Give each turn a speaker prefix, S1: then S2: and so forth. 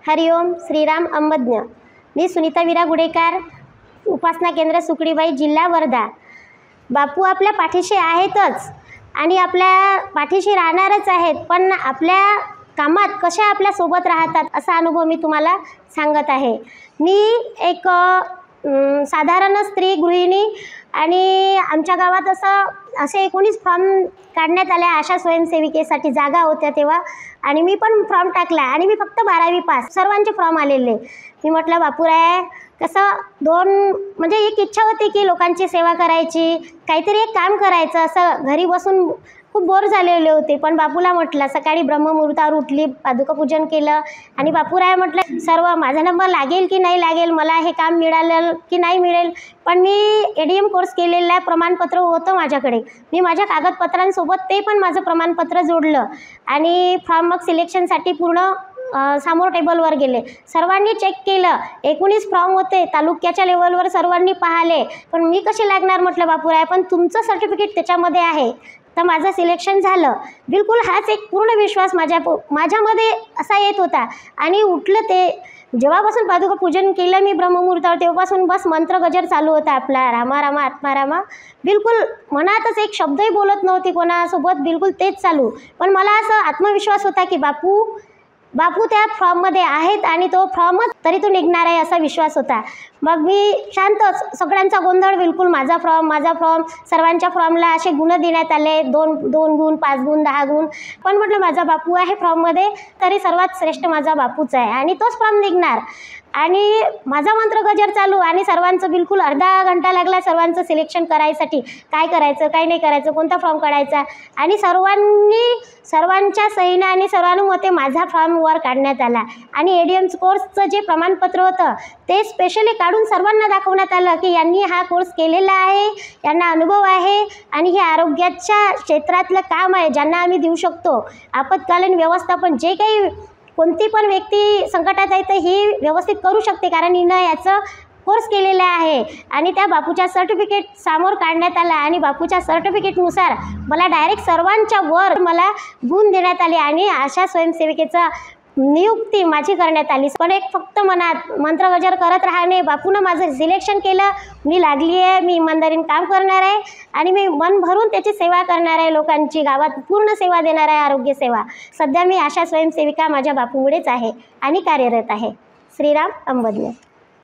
S1: हरिओम श्रीराम अंबज्ञ। मी सुनीता वीरा गुडेकर, उपासना केंद्र सुकडीबाई, जिल्हा वर्धा। बापू आपल्या पाठीशी आहेतच आणि आपल्या पाठीशी राहणारच आहेत, पण आपल्या कामात कशा आपल्या सोबत राहतात असा अनुभव मी तुम्हाला सांगत आहे। मी एक साधारण स्त्री गृहिणी आणि आमच्या गावात असे 19 फॉर्म काढण्यात आले आशा स्वयंसेविकेसाठी, जागा होत्या तेव्हा, आणि मी पण फॉर्म टाकला आणि मी फक्त 12वी पास, सर्वांचे फॉर्म आलेले। मी म्हटलं बापूराय कसं म्हणजे एक इच्छा होती की लोकांची सेवा करायची, काहीतरी एक काम करायचं, असं घरी बसून खूप बोर झालेले होते। पण बापूला म्हटलं, सकाळी ब्रह्ममुहूर्तावर उठली, पादुका पूजन केलं आणि बापूराय म्हटलं सर्व माझा नंबर लागेल की नाही लागेल, मला हे काम मिळालं की नाही मिळेल, पण मी ADM कोर्स केलेला प्रमाणपत्र होतं माझ्याकडे। मी माझ्या कागदपत्रांसोबत ते पण माझं प्रमाणपत्र जोडलं आणि फॉर्म मग सिलेक्शनसाठी पूर्ण समोर टेबलवर गेले। सर्वांनी चेक केलं, 19 फॉर्म होते, तालुक्याच्या लेवलवर सर्वांनी पाहिले, पण मी कशी लागणार म्हटलं बापूराय, पण तुमचं सर्टिफिकेट त्याच्यामध्ये आहे, तर माझं सिलेक्शन झालं। बिलकुल हाच एक पूर्ण विश्वास माझ्यामध्ये असा येत होता। आणि उठलं ते जेव्हापासून पादुका पूजन केलं मी ब्रह्ममुहूर्तावर, तेव्हापासून बस मंत्र गजर चालू होता आपला, रामा रामा आत्मा रामा। बिलकुल मनातच एक शब्दही बोलत नव्हती कोणासोबत, बिलकुल तेच चालू। पण मला असा आत्मविश्वास होता की बापू त्या फॉर्ममध्ये आहेत आणि तो फॉर्मच तरी तो निघणार आहे असा विश्वास होता। मग मी शांतच, सगळ्यांचा गोंधळ बिलकुल, माझा फॉर्म, सर्वांच्या फॉर्मला असे गुण देण्यात आले, 2 गुण, 5 गुण, 10 गुण। पण म्हटलं माझा बापू आहे फॉर्ममध्ये, तरी सर्वात श्रेष्ठ माझा बापूच आहे आणि तोच फॉर्म निघणार। आणि माझा मंत्र गजर चालू आणि सर्वांचं बिलकुल अर्धा घंटा लागला सर्वांचं सिलेक्शन करायसाठी, काय करायचं काय नाही करायचं, कोणता फॉर्म काढायचा, आणि सर्वांच्या सहीनं आणि सर्वानुमते माझा फॉर्म वर काढण्यात आला। आणि ADM कोर्सचं जे प्रमाणपत्र होतं ते स्पेशली काढून सर्वांना दाखवण्यात आलं की यांनी हा कोर्स केलेला आहे, यांना अनुभव आहे आणि हे आरोग्याच्या क्षेत्रातलं काम आहे ज्यांना आम्ही देऊ शकतो। आपत्कालीन व्यवस्थापन, जे काही कोणती पण व्यक्ती संकटात आहे तर ही व्यवस्थित करू शकते, कारण हिनं याचं कोर्स केलेला आहे। आणि त्या बापूच्या सर्टिफिकेट समोर काढण्यात आला आणि बापूच्या सर्टिफिकेटनुसार मला डायरेक्ट सर्वांच्या वर मला गुण देण्यात आले आणि आशा स्वयंसेविकेचा नियुक्ती माझी करण्यात आली। पण एक फक्त मनात मंत्रगजर करत राहणे, बापूनं माझं सिलेक्शन केलं, मी लागली आहे, मी इमानदारीने काम करणार आहे आणि मी मन भरून त्याची सेवा करणार आहे, लोकांची गावात पूर्ण सेवा देणार आहे, आरोग्य सेवा। सध्या मी आशा स्वयंसेविका माझ्या बापूमुळेच आहे आणि कार्यरत आहे। श्रीराम अंबज्ञ।